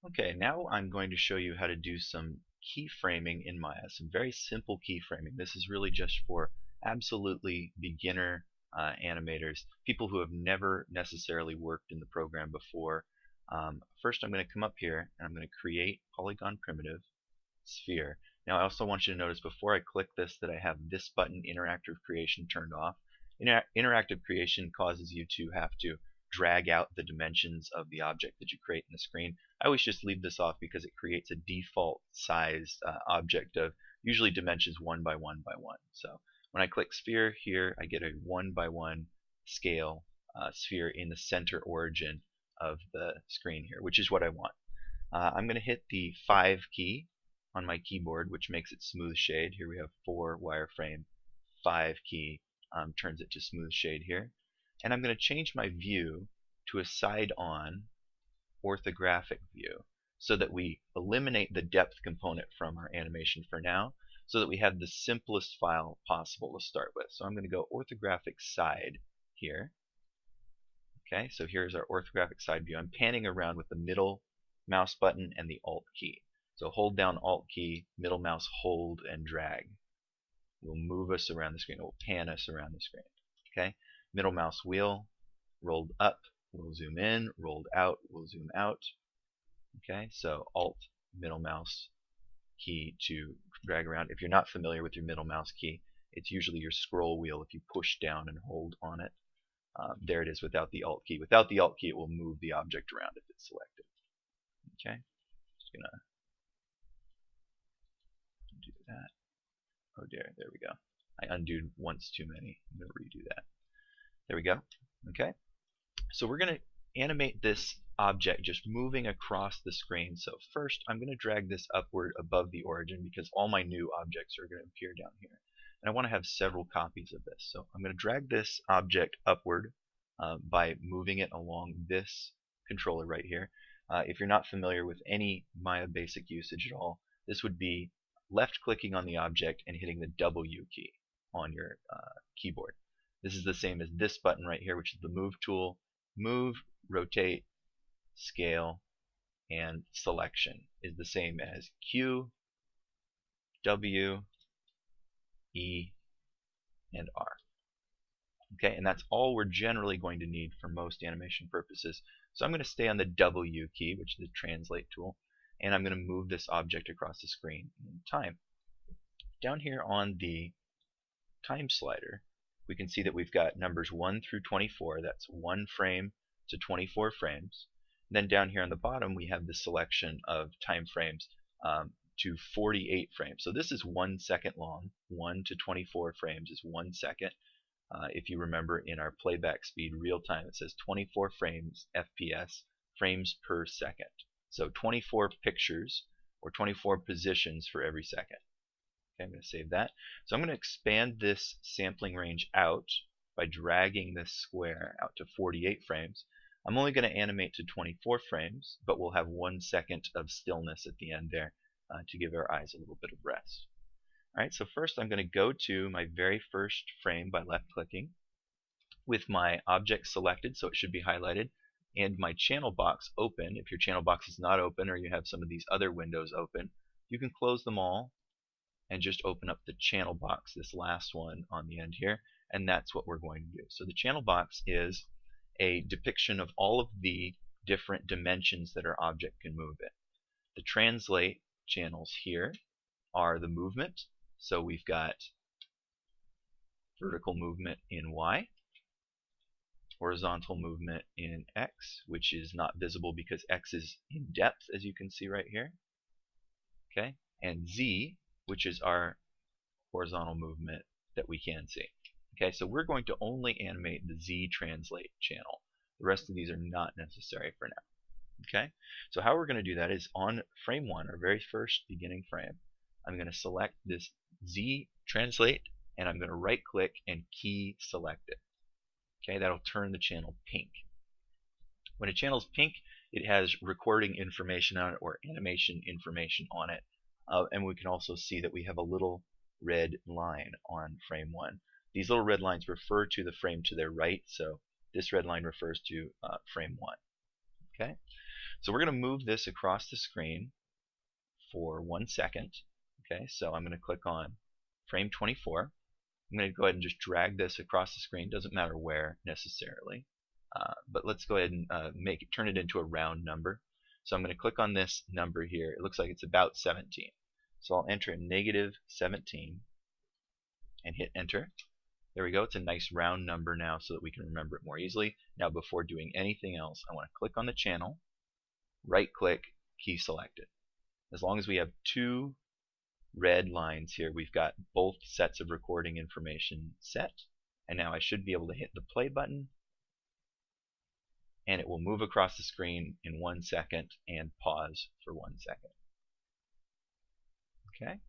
Okay, now I'm going to show you how to do some keyframing in Maya, some very simple keyframing. This is really just for absolutely beginner animators, people who have never necessarily worked in the program before. First, I'm going to come up here and I'm going to create polygon primitive sphere. Now, I also want you to notice before I click this that I have this button, interactive creation, turned off. Interactive creation causes you to have to drag out the dimensions of the object that you create in the screen. I always just leave this off because it creates a default sized object of usually dimensions 1 by 1 by 1. So when I click sphere here, I get a 1 by 1 scale sphere in the center origin of the screen here, which is what I want. I'm going to hit the 5 key on my keyboard, which makes it smooth shade. Here we have 4 wireframe, 5 key turns it to smooth shade here. And I'm going to change my view to a side-on orthographic view so that we eliminate the depth component from our animation for now, so that we have the simplest file possible to start with. So I'm going to go orthographic side here. Okay, so here's our orthographic side view. I'm panning around with the middle mouse button and the Alt key. So hold down Alt key, middle mouse hold and drag. Will move us around the screen. It will pan us around the screen. Okay, middle mouse wheel, rolled up, we'll zoom in, rolled out, we'll zoom out. Okay, so Alt, middle mouse key to drag around. If you're not familiar with your middle mouse key, it's usually your scroll wheel if you push down and hold on it. There it is without the Alt key. Without the Alt key, it will move the object around if it's selected. Okay, just gonna do that. Oh dear, there we go. I undid once too many. I'm going to redo that. There we go. Okay, so we're going to animate this object just moving across the screen. So first, I'm going to drag this upward above the origin because all my new objects are going to appear down here. And I want to have several copies of this. So I'm going to drag this object upward by moving it along this controller right here. If you're not familiar with any Maya basic usage at all, this would be left-clicking on the object and hitting the W key on your keyboard. This is the same as this button right here, which is the Move tool. Move, rotate, scale, and selection is the same as Q, W, E, and R. Okay, and that's all we're generally going to need for most animation purposes. So I'm going to stay on the W key, which is the translate tool, and I'm going to move this object across the screen in time. Down here on the time slider, we can see that we've got numbers 1 through 24. That's 1 frame to 24 frames. And then down here on the bottom, we have the selection of time frames to 48 frames. So this is 1 second long. 1 to 24 frames is 1 second. If you remember in our playback speed real time, it says 24 frames FPS, frames per second. So 24 pictures or 24 positions for every second. Okay, I'm going to save that. So I'm going to expand this sampling range out by dragging this square out to 48 frames. I'm only going to animate to 24 frames, but we'll have 1 second of stillness at the end there to give our eyes a little bit of rest. Alright, so first I'm going to go to my very first frame by left-clicking with my object selected, so it should be highlighted, and my channel box open. If your channel box is not open or you have some of these other windows open, you can close them all and just open up the channel box, this last one on the end here, and that's what we're going to do. So the channel box is a depiction of all of the different dimensions that our object can move in. The translate channels here are the movement. So we've got vertical movement in Y, horizontal movement in X, which is not visible because X is in depth, as you can see right here. Okay, and Z, which is our horizontal movement that we can see. Okay, so we're going to only animate the Z translate channel. The rest of these are not necessary for now. Okay, so how we're going to do that is on frame 1, our very first beginning frame, I'm going to select this Z translate and I'm going to right click and key select it. Okay, that'll turn the channel pink. When a channel is pink, it has recording information on it or animation information on it. And we can also see that we have a little red line on frame 1. These little red lines refer to the frame to their right, so this red line refers to frame 1. Okay, So we're going to move this across the screen for 1 second. Okay, so I'm going to click on frame 24. I'm going to go ahead and just drag this across the screen. Doesn't matter where necessarily, but let's go ahead and turn it into a round number. So I'm going to click on this number here. It looks like it's about 17. So I'll enter -17 and hit enter. There we go. It's a nice round number now so that we can remember it more easily. Now before doing anything else, I want to click on the channel, right click, key selected. As long as we have 2 red lines here, we've got both sets of recording information set. And now I should be able to hit the play button, and it will move across the screen in 1 second and pause for 1 second. Okay,